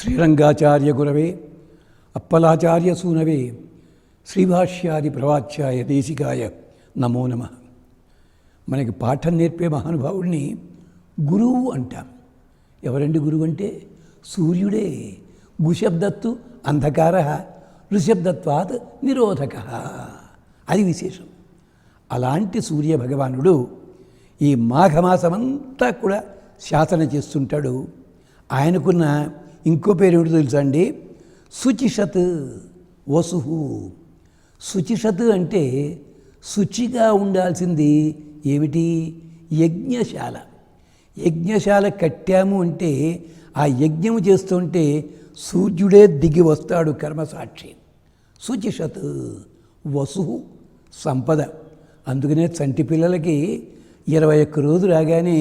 శ్రీరంగాచార్య గురవే అప్పలాచార్య సూనవే శ్రీభాష్యాది ప్రవాచ్యాయ దేశికాయ నమో నమః. మనకి పాఠం నేర్పే మహానుభావుడిని గురువు అంటాం. ఎవరండి గురువు అంటే? సూర్యుడే. గుశబ్దత్తు అంధకార, ఋషబ్దత్వాత్ నిరోధక. అది విశేషం. అలాంటి సూర్య భగవానుడు ఈ మాఘమాసమంతా కూడా శాసన చేస్తుంటాడు. ఆయనకున్న ఇంకో పేరు ఏమిటో తెలుసా అండి? శుచిషత్ వసుహు. శుచిషత్ అంటే శుచిగా ఉండాల్సింది ఏమిటి? యజ్ఞశాల. యజ్ఞశాల కట్టాము అంటే ఆ యజ్ఞము చేస్తుంటే సూర్యుడే దిగి వస్తాడు కర్మసాక్షి. శుచిషత్ వసుహు సంపద. అందుకనే చంటి పిల్లలకి 21 రోజు రాగానే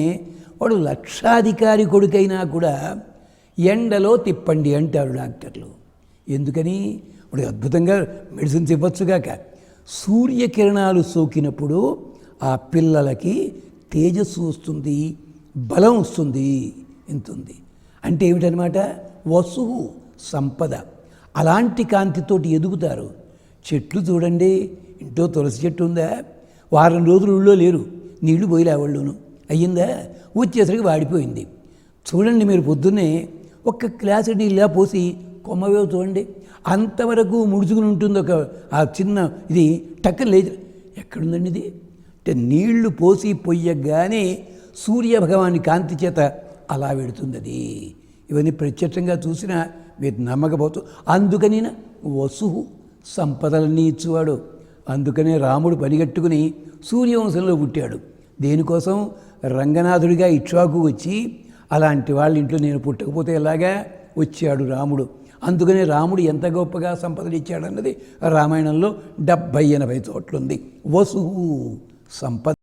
వాడు లక్షాధికారి కొడుకైనా కూడా ఎండలో తిప్పండి అంటారు డాక్టర్లు. ఎందుకని? వాడు అద్భుతంగా మెడిసిన్స్ ఇవ్వచ్చుగాక. సూర్యకిరణాలు సోకినప్పుడు ఆ పిల్లలకి తేజస్సు వస్తుంది, బలం వస్తుంది. ఇంతుంది అంటే ఏమిటనమాట? వసువు సంపద. అలాంటి కాంతితోటి ఎదుగుతారు. చెట్లు చూడండి, ఇంట్లో తులసి చెట్టు ఉందా? వారం రోజులు ఊళ్ళో లేరు, నీళ్లు పోయిలే వాళ్ళును. అయ్యిందా? వచ్చేసరికి వాడిపోయింది. చూడండి మీరు పొద్దున్నే ఒక్క గ్లాసు నీళ్ళ పోసి కొమ్మవే చూడండి, అంతవరకు ముడుచుకుని ఉంటుంది. ఆ చిన్న ఇది టక్కన లేదు. ఎక్కడుందండి ఇది? అంటే నీళ్లు పోసి పొయ్యగానే సూర్యభగవాని కాంతి చేత అలా పెడుతుంది అది. ఇవన్నీ ప్రత్యక్షంగా చూసినా మీరు నమ్మకపోతూ. అందుకని వసుహు సంపదలన్నీ ఇచ్చేవాడు. అందుకనే రాముడు పనిగట్టుకుని సూర్యవంశంలో పుట్టాడు. దేనికోసం? రంగనాథుడిగా ఇక్ష్వాకు వచ్చి అలాంటి వాళ్ళ ఇంట్లో నేను పుట్టకపోతే ఎలాగా వచ్చాడు రాముడు. అందుకనే రాముడు ఎంత గొప్పగా సంపదలు ఇచ్చాడన్నది రామాయణంలో 70-80 చోట్లుంది. వసుహు సంపద.